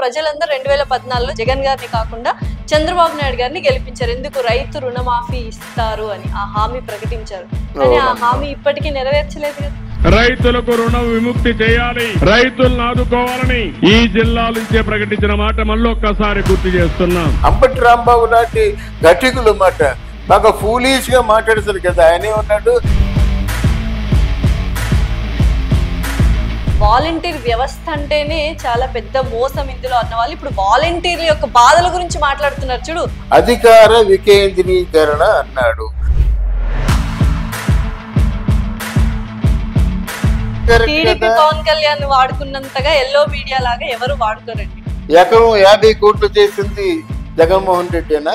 ప్రజలందరూ 2014లో జగన్ గారిని కాకుండా చంద్రబాబు నాయుడు గారిని గెలిపించారు. ఎందుకు? రైతు రుణమాఫీ ఇస్తారు అని ఆ హామీ ప్రకటించారు. కానీ ఆ హామీ ఇప్పటికీ నెరవేర్చలేదు కదా. రైతులకు రుణ విముక్తి చేయాలి, రైతులను ఆదుకోవాలని ఈ జిల్లా నుంచే ప్రకటించిన మాట మళ్ళొక్కసారి గుర్తు చేస్తున్నాం. అంబటి రాంబాబు లాంటి ఘటికులు మాట బాగా ఫూలిష్ గా మాట్లాడుతారు కదా. ఆయనే ఉన్నాడు. వాలంటీర్ వ్యవస్థ అంటేనే చాలా పెద్ద మోసం ఇందులో అన్న వాళ్ళు ఇప్పుడు వాలంటీర్ల యొక్క బాధల గురించి మాట్లాడుతున్నారు. చూడు, అధికార వికేంద్రీకరణ అన్నాడు. టీడీపీ పవన్ కళ్యాణ్ వాడుకున్నంతగా ఎల్లో మీడియా లాగా ఎవరు వాడుకోరండి. ఎకరం 50 కోట్లు చేసింది జగన్మోహన్ రెడ్డినా?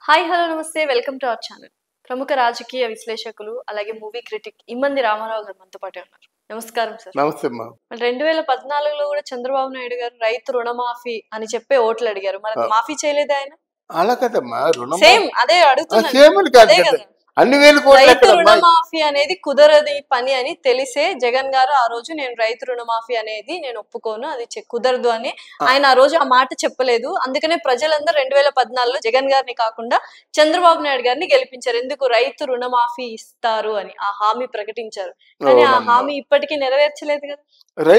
హాయ్, హలో, నమస్తే, వెల్కమ్ టు అవర్ ఛానల్. ప్రముఖ రాజకీయ విశ్లేషకులు అలాగే మూవీ క్రిటిక్ ఇమ్మంది రామారావు గారు మనతో పాటే ఉన్నారు. నమస్కారం సార్. నమస్తే అమ్మా. 2014లో కూడా చంద్రబాబు నాయుడు గారు రైతు రుణమాఫీ అని చెప్పే ఓట్లు అడిగారు. మరి మాఫీ చేయలేదు ఆయన? అలా కదమ్మా, సేమ్ అదే అడుగుతున్నారు. అన్ని వేలు రైతు రుణమాఫీ అనేది కుదరది పని అని తెలిసే జగన్ గారు ఆ రోజు నేను రైతు రుణమాఫీ అనేది నేను ఒప్పుకోను, అది కుదరదు అని ఆయన ఆ రోజు ఆ మాట చెప్పలేదు. అందుకనే ప్రజలందరూ 2014లో జగన్ గారిని కాకుండా చంద్రబాబు నాయుడు గారిని గెలిపించారు. ఎందుకు? రైతు రుణమాఫీ ఇస్తారు అని ఆ హామీ ప్రకటించారు. కానీ ఆ హామీ ఇప్పటికీ నెరవేర్చలేదు కదా.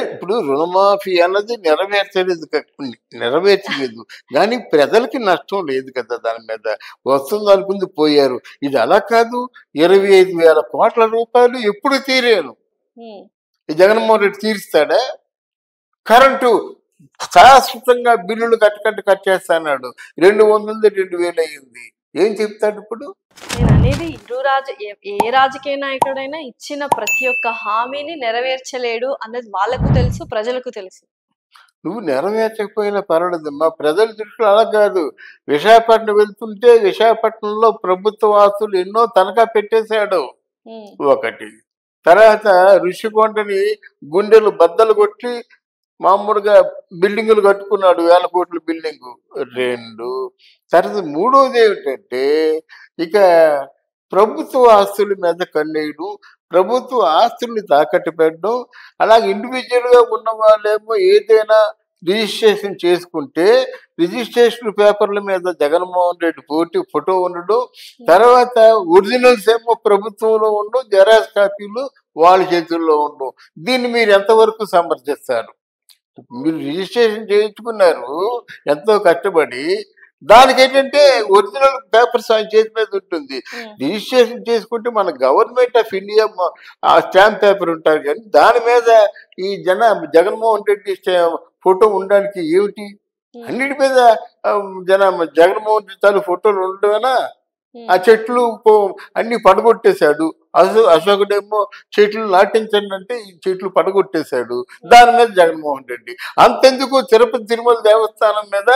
ఇప్పుడు రుణమాఫీ అన్నది నెరవేర్చలేదు కానీ ప్రజలకి నష్టం లేదు కదా. దాని మీద వస్తుంది అనుకుంది పోయారు. ఇది అలా కాదు. 25,000 కోట్ల రూపాయలు ఎప్పుడు తీరాను. ఈ జగన్మోహన్ రెడ్డి తీరుస్తాడా? కరెంటు శాశ్వతంగా బిల్లులు కట్టేస్తాడు. 200 2,000 అయ్యింది. ఏం చెప్తాడు ఇప్పుడు? నేను అనేది ఏ రాజకీయ నాయకుడైనా ఇచ్చిన ప్రతి ఒక్క హామీని నెరవేర్చలేడు అన్నది వాళ్ళకు తెలుసు, ప్రజలకు తెలుసు. నువ్వు నెరవేర్చకపోయినా పర్వాలేదమ్మా. ప్రజల దృష్టిలో అలా కాదు. విశాఖపట్నం వెళ్తుంటే విశాఖపట్నంలో ప్రభుత్వ ఆస్తులు ఎన్నో తనఖా పెట్టేశాడు ఒకటి. తర్వాత ఋషికొండని గుండెలు బద్దలు కొట్టి మామూలుగా బిల్డింగులు కట్టుకున్నాడు, 1000 కోట్ల బిల్డింగు 2. తర్వాత మూడోది ఏమిటంటే ఇక ప్రభుత్వ ఆస్తుల మీద కన్నేయడం, ప్రభుత్వ ఆస్తుల్ని తాకట్టు పెట్టడం. అలాగే ఇండివిజువల్గా ఉన్న వాళ్ళేమో ఏదైనా రిజిస్ట్రేషన్ చేసుకుంటే రిజిస్ట్రేషన్ పేపర్ల మీద జగన్మోహన్ రెడ్డి ఫోటో ఉండడం, తర్వాత ఒరిజినల్స్ ఏమో ప్రభుత్వంలో ఉండడం, జెరాక్స్ కాపీలు వాళ్ళ చేతుల్లో ఉండడం. దీన్ని మీరు ఎంతవరకు సమర్థిస్తారు? మీరు రిజిస్ట్రేషన్ చేయించుకున్నారు ఎంతో కష్టపడి, దానికి ఏంటంటే ఒరిజినల్ పేపర్స్ ఆయన చేతి మీద ఉంటుంది. రిజిస్ట్రేషన్ చేసుకుంటే మన గవర్నమెంట్ ఆఫ్ ఇండియా ఆ స్టాంప్ పేపర్ ఉంటారు కానీ దాని మీద ఈ జగన్మోహన్ రెడ్డి ఫోటో ఉండడానికి ఏమిటి? అన్నిటి మీద జగన్మోహన్ రెడ్డి తాలూ ఫోటోలు ఉండడమేనా? ఆ చెట్లు అన్ని పడగొట్టేశాడు. అశోకుడేమో చెట్లు నాటించండి అంటే ఈ చెట్లు పడగొట్టేశాడు. దాని మీద జగన్మోహన్ రెడ్డి. అంతెందుకు తిరుపతి తిరుమల దేవస్థానం మీద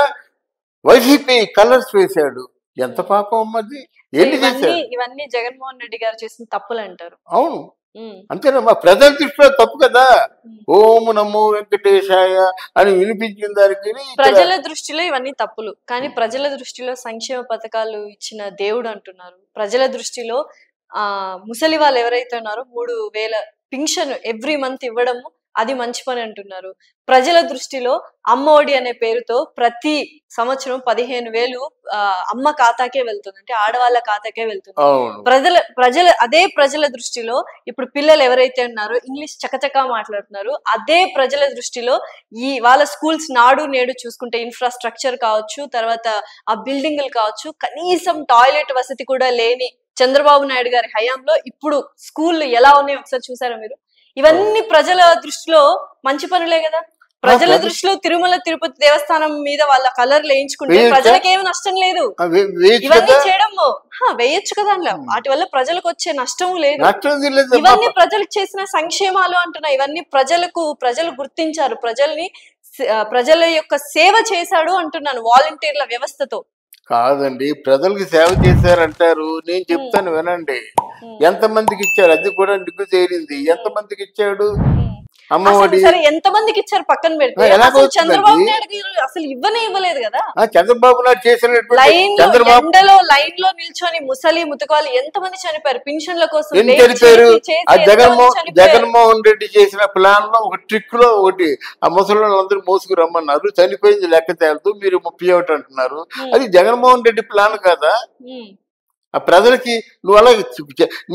వైసీపీ కలర్స్ వేశాడు. ఎంత పాపం అమ్మది! ఎన్ని చేశాడు? ఇవన్నీ జగన్మోహన్ రెడ్డి గారు చేసిన తప్పులు అంటారు. అవును, అంతేనమ్మా. ప్రజల దృష్టిలో తప్పు కదా. ఓం నమో వెంకటేశాయ అని వినిపించిన దానికి ప్రజల దృష్టిలో ఇవన్నీ తప్పులు. కానీ ప్రజల దృష్టిలో సంక్షేమ పథకాలు ఇచ్చిన దేవుడు అంటున్నారు. ప్రజల దృష్టిలో ముసలి వాళ్ళు ఎవరైతే ఉన్నారో 3,000 పింఛన్ ఎవ్రీ మంత్ ఇవ్వడము అది మంచి పని అంటున్నారు. ప్రజల దృష్టిలో అమ్మఒడి అనే పేరుతో ప్రతి సంవత్సరం 15,000 అమ్మ ఖాతాకే వెళ్తుంది, అంటే ఆడవాళ్ళ ఖాతాకే వెళ్తుంది. ప్రజల దృష్టిలో ఇప్పుడు పిల్లలు ఎవరైతే ఉన్నారో ఇంగ్లీష్ చకచకా మాట్లాడుతున్నారు. అదే ప్రజల దృష్టిలో వాళ్ళ స్కూల్స్ నాడు నేడు చూసుకుంటే ఇన్ఫ్రాస్ట్రక్చర్ కావచ్చు, తర్వాత ఆ బిల్డింగులు కావచ్చు, కనీసం టాయిలెట్ వసతి కూడా లేని చంద్రబాబు నాయుడు గారి హయాంలో ఇప్పుడు స్కూళ్ళు ఎలా ఉన్నాయో ఒకసారి చూసారా మీరు? ఇవన్నీ ప్రజల దృష్టిలో మంచి పనులే కదా. ప్రజల దృష్టిలో తిరుమల తిరుపతి దేవస్థానం మీద వాళ్ళ కలర్లు వేయించుకుంటే ప్రజలకు ఏమి నష్టం లేదు. ఇవన్నీ చేయడం వేయొచ్చు కదా. వాటి వల్ల ప్రజలకు వచ్చే నష్టం లేదు. ఇవన్నీ ప్రజలకు చేసిన సంక్షేమాలు అంటున్నా. ఇవన్నీ ప్రజలు గుర్తించారు, ప్రజల యొక్క సేవ చేశాడు అంటున్నాను వాలంటీర్ల వ్యవస్థతో. కాదండి, ప్రజలకు సేవ చేశారంటారు. నేను చెప్తాను వినండి. ఎంతమందికి ఇచ్చారు? అది కూడా నిగ్గు తేలింది. ఎంతమందికి ఇచ్చాడు? అమ్మఒడి సరే ఎంత మందికి ఇచ్చారు పక్కన పెడితే చంద్రబాబు నాయుడు గారు అసలు ఇవ్వలేదు కదా. చంద్రబాబు నాయుడు చేసినటువంటి లైన్ లో నిల్చొని ముసలి ముతకాలు ఎంత మంది చనిపోయారు పింఛన్ల కోసం. చనిపోయారు. ఆ జగన్మోహన్ రెడ్డి చేసిన ప్లాన్ లో ఒక ట్రిక్ లో ఒకటి ఆ ముసలి వాళ్ళందరూ మోసుకు రమ్మన్నారు, చనిపోయింది లెక్క తేలదు, మీరు 31 అంటున్నారు. అది జగన్మోహన్ రెడ్డి ప్లాన్ కదా. ఆ ప్రజలకి నువ్వు అలా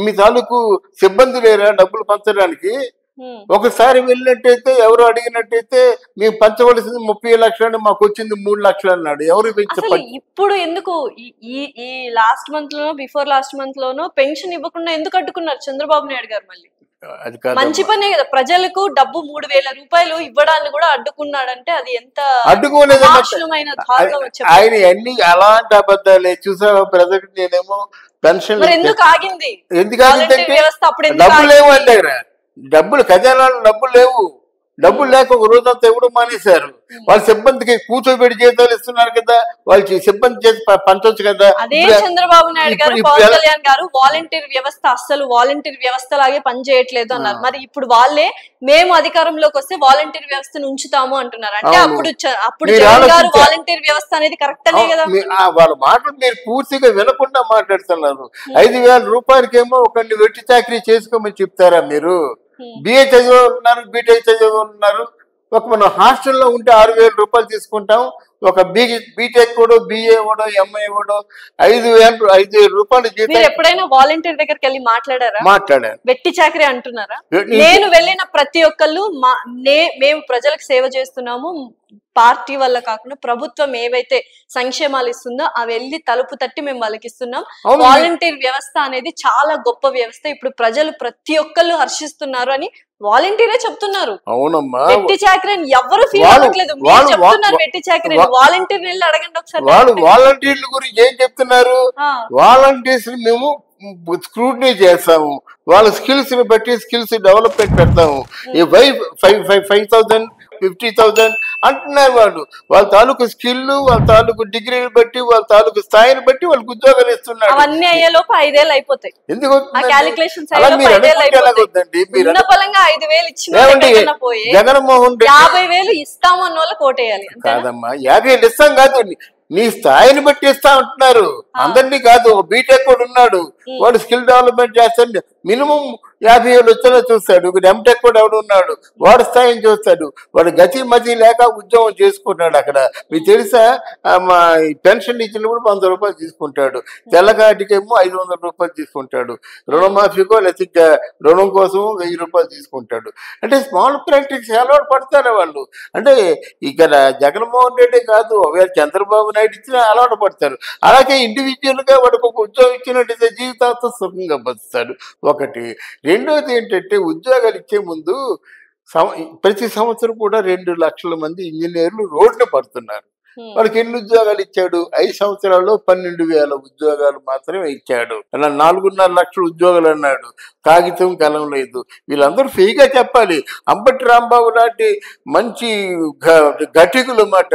మీ తాలూకు సిబ్బంది లేరా డబ్బులు పంచడానికి? ఒకసారి వెళ్ళినట్టయితే ఎవరు అడిగినట్టయితే మేము పంచవలసింది 30 లక్షలు, మాకు వచ్చింది 3 లక్షలు అన్నాడు. ఎవరు ఇప్పుడు ఎందుకు ఈ లాస్ట్ మంత్ లోనో బిఫోర్ లాస్ట్ మంత్ లోనో పెన్షన్ ఇవ్వకుండా ఎందుకు అడ్డుకున్నారు చంద్రబాబు నాయుడు గారు? మళ్ళీ అది కాదు, మంచి పనే కదా. ప్రజలకు డబ్బు 3,000 రూపాయలు ఇవ్వడాన్ని కూడా అడ్డుకున్నాడంటే అది ఎంత అడ్డుకోలేదు. ఆయన అన్ని అలాంటి అబద్ధాలే చూసావా ప్రజలకు. నేనేమో పెన్షన్ ఎందుకు ఆగింది? ఎందుకు ఆగిందంటే డబ్బులు లేవు అని దగ్గర, డబ్బులు ఖజానాలు డబ్బులు లేవు. డబ్బులు లేక ఒక రోజంతా ఇవ్వడం మానేశారు. వాళ్ళ సిబ్బందికి కూర్చోబెట్టి జీతాలు ఇస్తున్నారు కదా, వాళ్ళకి సిబ్బంది చేసి పంచవచ్చు కదా. అదే చంద్రబాబు నాయుడు గారు పవన్ కళ్యాణ్ గారు వాలంటీర్ వ్యవస్థ అస్సలు వాలంటీర్ వ్యవస్థ లాగే పనిచేయట్లేదు అన్నారు. మరి ఇప్పుడు వాళ్ళే మేము అధికారంలోకి వస్తే వాలంటీర్ వ్యవస్థను ఉంచుతాము అంటున్నారు. అంటే అప్పుడు జగన్ గారు వాలంటీర్ వ్యవస్థ అనేది కరెక్ట్ అనే కదా. వాళ్ళ మాటలు మీరు పూర్తిగా వినకుండా మాట్లాడుతున్నారు. 5,000 రూపాయలకేమో ఒకరిని వెట్టి చాకరీ చేసుకోమని చెప్తారా మీరు? బిఏ చదివే ఉన్నారు, బీటెక్ చదివే ఉన్నారు. ఒక మనం హాస్టల్లో ఉంటే 6,000 రూపాయలు తీసుకుంటాం. ఒక బీటెక్ కూడా, బిఏ కూడా, ఎంఏ కూడా 5,000 రూపాయలు జీతం. ఎప్పుడైనా వాలంటీర్ దగ్గరికి వెళ్ళి మాట్లాడారా? మాట్లాడారు. వెట్టి చాకరీ అంటున్నారా? నేను వెళ్ళిన ప్రతి ఒక్కళ్ళు మేము ప్రజలకు సేవ చేస్తున్నాము, పార్టీ వల్ల కాకుండా ప్రభుత్వం ఏవైతే సంక్షేమాలు ఇస్తుందో అవి వెళ్ళి తలుపు తట్టి మేము వాళ్ళకి ఇస్తున్నాం. వాలంటీర్ వ్యవస్థ అనేది చాలా గొప్ప వ్యవస్థ, ఇప్పుడు ప్రజలు ప్రతి ఒక్కళ్ళు హర్షిస్తున్నారు అని వాలంటీరే చెప్తున్నారు. అవునమ్మా, వెట్టి చాకరీ ఎవరు ఫీల్ అవ్వట్లేదు. మీరు చెప్తున్నారు వెట్టి చాకరీ, వాలంటీర్ వెళ్ళి అడగండి ఒకసారి. వాళ్ళు వాలంటీర్ల గురించి ఏం చెప్తున్నారు? వాలంటీర్స్ మేము స్క్రూటినీ చేస్తాము, వాళ్ళ స్కిల్స్ ని బట్టి స్కిల్స్ డెవలప్మెంట్ పెడతాము. 5,000 50,000 అంటున్నారు. వాళ్ళ తాలూకు స్కిల్, వాళ్ళ తాలూకు డిగ్రీని బట్టి, వాళ్ళ తాలూకు స్థాయిని బట్టి వాళ్ళకి ఉద్యోగాలు ఇస్తున్నారు. అవన్నీ అయ్యేలోపు 5,000 అయిపోతాయి. ఎందుకు జగన్మోహన్ రెడ్డి 50,000 ఇస్తాము అన్న వాళ్ళకి కోటేయాలి కాదమ్మా. 50,000 ఇస్తాం కాదు, నీ స్థాయిని బట్టి ఇస్తా అంటున్నారు. అందరినీ కాదు. బీటెక్ కూడా ఉన్నాడు, వాడు స్కిల్ డెవలప్మెంట్ చేస్తాడు. మినిమం 50,000 వచ్చేలా చూస్తాడు. ఎంటెక్ కూడా ఎవడు ఉన్నాడు, వాడు స్థాయిని చూస్తాడు. వాడు గతి మతి లేక ఉద్యోగం చేసుకుంటాడు. అక్కడ మీకు తెలుసా, మా పెన్షన్ ఇచ్చినప్పుడు 100 రూపాయలు తీసుకుంటాడు, తెల్లగాటికేమో 500 రూపాయలు తీసుకుంటాడు, రుణమాఫీకో లేకపోతే రుణం కోసం 1000 రూపాయలు తీసుకుంటాడు. అంటే స్మాల్ ప్రాక్టీస్ అలవాటు పడతారు వాళ్ళు. అంటే ఇక్కడ జగన్మోహన్ రెడ్డి కాదు, చంద్రబాబు నాయుడు ఇచ్చిన అలవాటు పడతారు. అలాగే ఇండివిజువల్ గా వాడికి ఒక ఉద్యోగం ఇచ్చినట్టయితే జీవితాంతం సుఖంగా బతుకుతాడు. ఒకటి. రెండోది ఏంటంటే, ఉద్యోగాలు ఇచ్చే ముందు ప్రతి సంవత్సరం కూడా 2 లక్షల మంది ఇంజనీర్లు రోడ్లు పడుతున్నారు. వాళ్ళకి ఎన్ని ఉద్యోగాలు ఇచ్చాడు? 5 సంవత్సరాల్లో 12,000 ఉద్యోగాలు మాత్రమే ఇచ్చాడు. అలా 4.5 లక్షల ఉద్యోగాలు అన్నాడు. కాగితం కలం లేదు. వీళ్ళందరూ ఫ్రీగా చెప్పాలి. అంబటి రాంబాబు లాంటి మంచి ఘటికులు మాట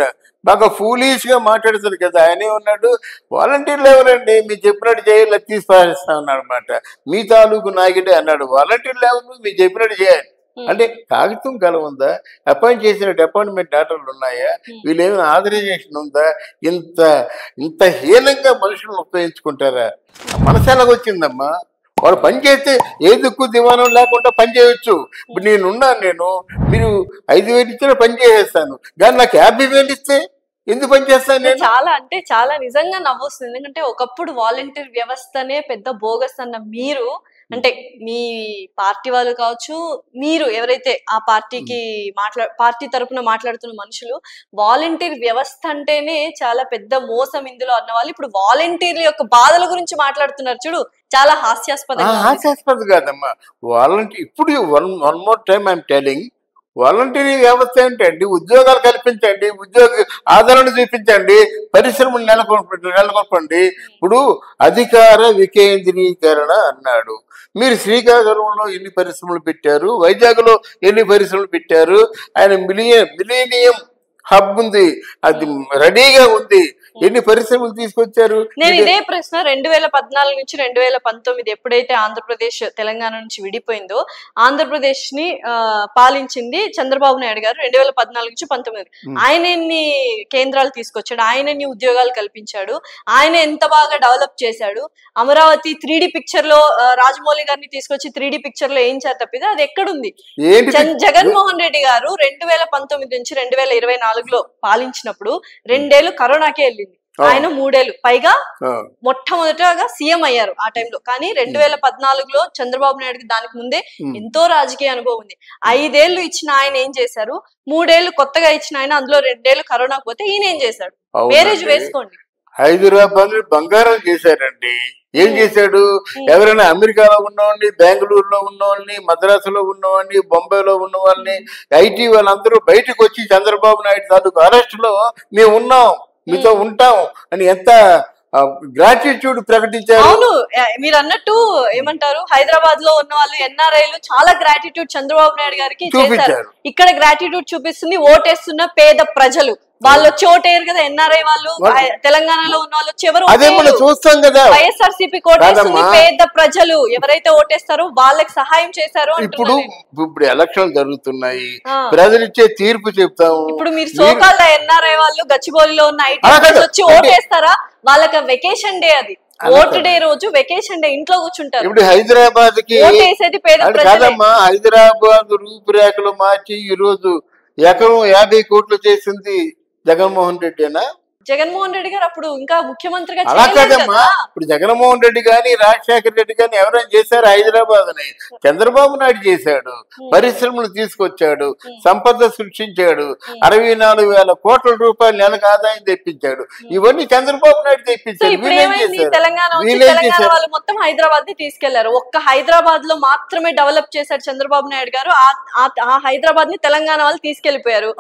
బాగా ఫూలిష్ గా మాట్లాడుతారు కదా. ఆయనే ఉన్నాడు, వాలంటీర్లు ఎవరండి, మీరు చెప్పినట్టు చేయాలి, తీసి పారేస్తా ఉన్నాడు అనమాట. మీ తాలూకు నాయకుడే అన్నాడు. వాలంటీర్లు ఎవరు, మీరు చెప్పినట్టు చేయాలి అంటే కాగితం కలం ఉందా? అపాయింట్ చేసిన అపాయింట్మెంట్ ఆర్డర్లు ఉన్నాయా? వీళ్ళు ఏమైనా ఆథరైజేషన్ ఉందా? ఇంత హీనంగా మనుషులను ఉపయోగించుకుంటారా? మనసు ఎలాగొచ్చిందమ్మా? వాడు పని చేస్తే ఏ దిక్కు దివానం లేకుండా పని చేయొచ్చు. ఇప్పుడు నేను మీరు 5,000 ఇచ్చినా పని చేసేస్తాను, కానీ నాకు 50,000 ఇస్తే ఎందుకు పని చేస్తాను నేను? చాలా నిజంగా నవ్వొస్తుంది. ఎందుకంటే ఒకప్పుడు వాలంటీర్ వ్యవస్థనే పెద్ద బోగస్ అన్న మీరు, అంటే మీ పార్టీ వాళ్ళు కావచ్చు, మీరు ఎవరైతే ఆ పార్టీకి పార్టీ తరపున మాట్లాడుతున్న మనుషులు, వాలంటీర్ వ్యవస్థ అంటేనే చాలా పెద్ద మోసం ఇందులో అన్న వాళ్ళు ఇప్పుడు వాలంటీర్ల యొక్క బాధల గురించి మాట్లాడుతున్నారు. చూడు, చాలా హాస్యాస్పదం కాదమ్మా. వాలంటీర్ ఇప్పుడు one more time I'm telling, volunteer వ్యవస్థ ఏంటండి? ఉద్యోగాలు కల్పించండి, ఉద్యోగ ఆదరణ చూపించండి, పరిశ్రమలు నెలకొల్పండి. ఇప్పుడు అధికార వికేంద్రీకరణ అన్నాడు. మీరు శ్రీకాకుళంలో ఎన్ని పరిశ్రమలు పెట్టారు, వైజాగ్లో ఎన్ని పరిశ్రమలు పెట్టారు. ఆయన మిలీనియం హబ్ ఉంది, అది రెడీగా ఉంది. ఎన్ని పరిశ్రమలు తీసుకొచ్చారు? నేను ఇదే ప్రశ్న 2014 నుంచి 2019 ఎప్పుడైతే ఆంధ్రప్రదేశ్ తెలంగాణ నుంచి విడిపోయిందో ఆంధ్రప్రదేశ్ ని పాలించింది చంద్రబాబు నాయుడు గారు 2014 నుంచి 19. ఆయన ఎన్ని కేంద్రాలు తీసుకొచ్చాడు, ఆయన ఎన్ని ఉద్యోగాలు కల్పించాడు, ఆయన ఎంత బాగా డెవలప్ చేశాడు. అమరావతి 3D పిక్చర్ లో రాజమౌళి గారిని తీసుకొచ్చి 3D పిక్చర్ లో ఏయించారు తప్పితే అది ఎక్కడుంది? జగన్మోహన్ రెడ్డి గారు 2019 నుంచి 2024లో పాలించినప్పుడు 2 ఏళ్ళు కరోనాకే వెళ్ళింది, ఆయన 3 ఏళ్ళు పైగా మొట్టమొదటగా సీఎం అయ్యారు ఆ టైంలో. కానీ 2014లో చంద్రబాబు నాయుడుకి దానికి ముందే ఎంతో రాజకీయ అనుభవం ఉంది. 5 ఏళ్ళు ఇచ్చిన ఆయన ఏం చేశారు, 3 ఏళ్ళు కొత్తగా ఇచ్చిన ఆయన, అందులో 2 ఏళ్ళు కరోనా పోతే ఈయన ఏం చేశాడు? మ్యారేజ్ వేసుకోండి. హైదరాబాద్ బంగారం చేశారండి. ఏం చేశాడు? ఎవరైనా అమెరికాలో ఉన్నవాడిని, బెంగళూరులో ఉన్నవాళ్ళని, మద్రాసులో ఉన్నవాడిని, బొంబాయిలో ఉన్న వాళ్ళని, ఐటీ వాళ్ళందరూ బయటకు వచ్చి చంద్రబాబు నాయుడు తాలూకు అరెస్ట్ లో మేము ఉన్నాం, మీతో ఉంటాం అని ఎంత గ్రాటిట్యూడ్ ప్రకటించారు. అవును, మీరు అన్నట్టు ఏమంటారు, హైదరాబాద్ లో ఉన్న వాళ్ళు ఎన్ఆర్ఐలు చాలా గ్రాటిట్యూడ్ చంద్రబాబు నాయుడు గారికి చేశారు. ఇక్కడ గ్రాటిట్యూడ్ చూపిస్తుంది ఓటేస్తున్న పేద ప్రజలు. వాళ్ళు వచ్చి ఓటేరు కదా ఎన్ఆర్ఐ వాళ్ళు, తెలంగాణలో ఉన్న వాళ్ళు వచ్చి ఎవరు అదే మనం చూస్తాం కదా. వైఎస్ఆర్సీపీ కోటేస్తుంది పేద ప్రజలు, ఎవరైతే ఓటేస్తారో వాళ్ళకి సహాయం చేశారు. ఇప్పుడు ఎలక్షన్లు జరుగుతున్నాయి, ప్రజలు ఇచ్చే తీర్పు చెప్తాము. ఇప్పుడు మీరు సోకాళ్ళ ఎన్ఆర్ఐ వాళ్ళు గచ్చిబౌలిలో ఉన్న ఐటీ వచ్చి ఓటేస్తారా? వాళ్ళకి వెకేషన్ డే, అది ఓటు డే రోజు వెకేషన్ డే, ఇంట్లో కూర్చుంటారు. ఇప్పుడు హైదరాబాద్ కి ఓటేసేది పేద కాదమ్మా, హైదరాబాద్ రూపురేఖలు మార్చి ఈ రోజు ఎకరం 50 కోట్లు చేసింది జగన్మోహన్ రెడ్డినా? జగన్మోహన్ రెడ్డి గారు అప్పుడు ఇంకా ముఖ్యమంత్రిగా అలా కాదమ్మా. ఇప్పుడు జగన్మోహన్ రెడ్డి గాని రాజశేఖర రెడ్డి గాని ఎవరైనా చేశారు హైదరాబాద్ అని? చంద్రబాబు నాయుడు చేశాడు, పరిశ్రమలు తీసుకొచ్చాడు, సంపద సృష్టించాడు, 64,000 కోట్ల రూపాయలు నెలకు ఆదాయం తెప్పించాడు. ఇవన్నీ చంద్రబాబు నాయుడు తెప్పించాడు. తెలంగాణ వాళ్ళు మొత్తం హైదరాబాద్ ని తీసుకెళ్లారు. ఒక్క హైదరాబాద్ లో మాత్రమే డెవలప్ చేశారు చంద్రబాబు నాయుడు గారు. ఆ హైదరాబాద్ ని తెలంగాణ వాళ్ళు తీసుకెళ్లిపోయారు.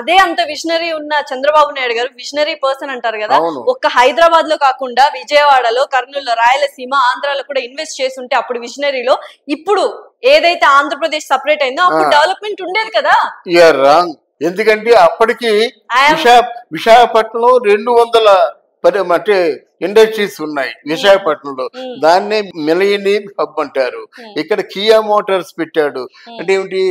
అదే అంత విజనరీ ఉన్న చంద్రబాబు నాయుడు గారు విజనరీ పర్సన్ అంటారు కదా, ఒక్క హైదరాబాద్ లో కాకుండా విజయవాడలో, కర్నూలులో, రాయలసీమ, ఆంధ్రాలో కూడా ఇన్వెస్ట్ చేసి ఉంటే అప్పుడు విజనరీలో, ఇప్పుడు ఏదైతే ఆంధ్రప్రదేశ్ సపరేట్ అయిందో అప్పుడు డెవలప్మెంట్ ఉండేది కదా. ఎందుకంటే అప్పటికి విశాఖపట్నంలో 200 అంటే ఇండస్ట్రీస్ ఉన్నాయి విశాఖపట్నంలో. దాన్నే మిలియనీర్ హబ్ అంటారు. ఇక్కడ కియా మోటార్స్ పెట్టాడు. అంటే ఏమిటి,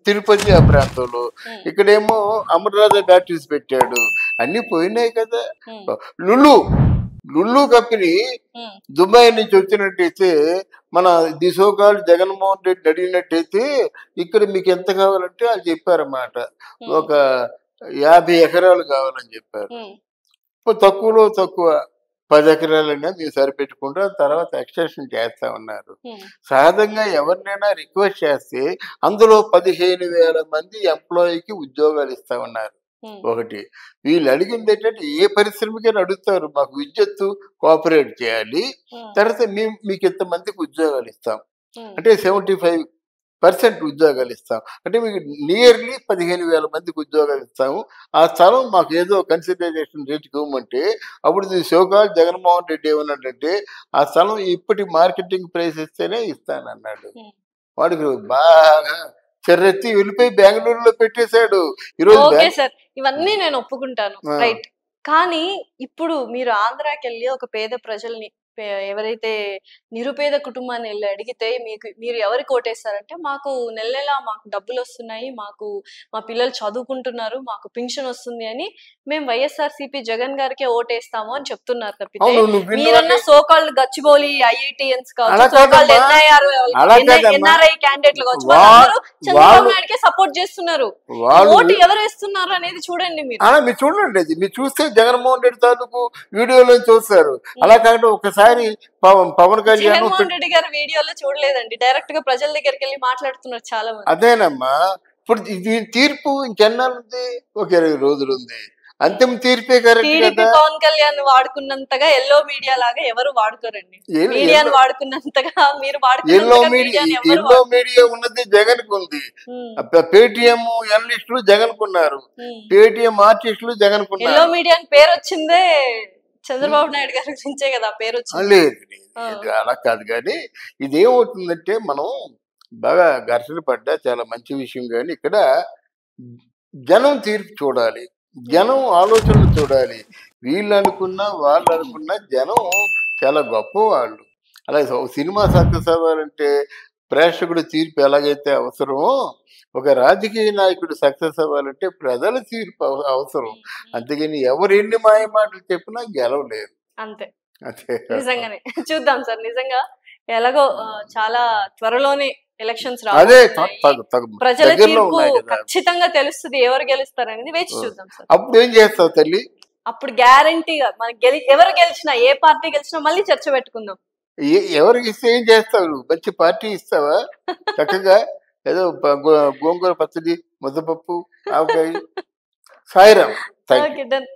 తిరుపతి ఆ ప్రాంతంలో. ఇక్కడేమో అమర్రాజా బ్యాటరీస్ పెట్టాడు. అన్ని పోయినాయి కదా. లుల్లు కంపెనీ దుబాయ్ నుంచి వచ్చినట్టయితే మన దిశోకాలు జగన్మోహన్ రెడ్డి అడిగినట్టయితే ఇక్కడ మీకు ఎంత కావాలంటే వాళ్ళు చెప్పారన్నమాట, ఒక 50 ఎకరాలు కావాలని చెప్పారు. తక్కువలో తక్కువ 10 ఎకరాలైనా మీరు సరిపెట్టుకుంటారు, తర్వాత ఎక్స్టెన్షన్ చేస్తా ఉన్నారు. సహజంగా ఎవరినైనా రిక్వెస్ట్ చేస్తే అందులో 15,000 మంది ఎంప్లాయీకి ఉద్యోగాలు ఇస్తా ఉన్నారు. ఒకటి వీళ్ళు అడిగింది ఏంటంటే, ఏ పరిశ్రమకైనా అడుగుతారు, మాకు విద్యుత్తు కోఆపరేట్ చేయాలి, తర్వాత మీకు ఇంతమందికి ఉద్యోగాలు ఇస్తాం అంటే 75% ఉద్యోగాలు ఇస్తాం అంటే మీకు నియర్లీ 15,000 మందికి ఉద్యోగాలు ఇస్తాము. ఆ స్థలం మాకు ఏదో కన్సిడరేషన్ రేటుకి ఇవ్వమంటే అప్పుడు సోకాల్ జగన్మోహన్ రెడ్డి ఏమన్నాడంటే, ఆ స్థలం ఇప్పటి మార్కెటింగ్ ప్రైస్ ఇస్తేనే ఇస్తానన్నాడు. వాడికి బాగా చెర్రెత్తి వెళ్ళిపోయి బెంగళూరులో పెట్టేశాడు. ఈరోజు ఇవన్నీ నేను ఒప్పుకుంటాను, రైట్. కానీ ఇప్పుడు మీరు ఆంధ్రాకి వెళ్ళి ఒక పేద ప్రజల్ని, ఎవరైతే నిరుపేద కుటుంబాన్ని వెళ్ళి అడిగితే మీరు ఎవరికి ఓటేస్తారంటే, మాకు నెల మాకు డబ్బులు వస్తున్నాయి, మాకు మా పిల్లలు చదువుకుంటున్నారు, మాకు పింఛన్ వస్తుంది అని మేము వైఎస్ఆర్సీపీ జగన్ గారికే ఓటేస్తాము అని చెప్తున్నారు తప్పితే, మీరన్న సోకాల్డ్ గచ్చిబౌలి ఐఐటిఎన్స్ కావచ్చు, సోకాల్డ్ ఎన్ఆర్ఐ క్యాండిడేట్లు కావచ్చు, వాళ్ళందరూ చంద్రబాబు నాయుడుకే సపోర్ట్ చేస్తున్నారు. ఓటు ఎవరు వేస్తున్నారు అనేది చూడండి మీరు చూడండి. మీరు చూస్తే జగన్మోహన్ రెడ్డి తాలూకు వీడియోలో చూస్తారు. అలా కాకుండా ఒకసారి పవన్ కళ్యాణ్ జగన్మోహన్ రెడ్డి గారి వీడియోలో చూడలేదండి, డైరెక్ట్ గా ప్రజల దగ్గరికి వెళ్ళి మాట్లాడుతున్నారు చాలా మంది. అదేనమ్మా. ఇప్పుడు దీని తీర్పు ఇంకెన్నాళ్ళు ఉంది? ఒక 20 రోజులు ఉంది. అంతిమ తీర్పే కరెక్ట్. పవన్ కళ్యాణ్ వాడుకున్నంతగా ఎల్లో మీడియా లాగా ఎవరు వాడుకోరండి. మీడియాను వాడుకున్నంతగా మీరు ఎల్లో మీడియా ఉన్నది జగన్ కు ఉంది. పేటిఎం జర్నలిస్టులు జగన్ కున్నారు, పేటిఎం ఆర్టిస్టులు జగన్ కున్నారు. ఎల్లో మీడియా పేరు వచ్చిందే చంద్రబాబు నాయుడు గారి గురించే కదా పేరు వచ్చింది. లేదు అలా కాదు. కానీ ఇదేమవుతుందంటే, మనం బాగా ఘర్షణ పడ్డా చాలా మంచి విషయం. కానీ ఇక్కడ జనం తీర్పు చూడాలి, జనం ఆలోచనలు చూడాలి. వీళ్ళు అనుకున్నా వాళ్ళు అనుకున్నా జనం చాలా గొప్పవాళ్ళు. అలాగే సినిమా సక్సెస్ అవ్వాలంటే ప్రేక్షకుడి తీర్పు ఎలాగైతే అవసరమో, ఒక రాజకీయ నాయకుడు సక్సెస్ అవ్వాలంటే ప్రజల తీర్పు అవసరం. అంతేగాని ఎవరు ఎన్ని మాయ మాటలు చెప్పినా గెలవలేరు. అంతే అంతే. నిజంగానే చూద్దాం సార్. నిజంగా ఎలాగో చాలా త్వరలోనే ఎలక్షన్స్ అదే ప్రజల దగ్గరలో తీర్పు ఉన్నాయి కదా. ఖచ్చితంగా తెలుస్తుంది ఎవరు గెలుస్తారనేది వేచి చూద్దాం సార్. అప్పుడు ఏం చేస్తావు తల్లి? అప్పుడు గ్యారంటీగా మనకి ఎవరు గెలిచినా ఏ పార్టీ గెలిచినా మళ్ళీ చర్చ పెట్టుకుందాం. ఎవరికి ఇస్తే ఏం చేస్తావు? నువ్వు మంచి పార్టీ ఇస్తావా? చక్కగా ఏదో గోంగూర పచ్చడి, ముద్దపప్పు, ఆవకాయ. సాయిరామ్. Okay done.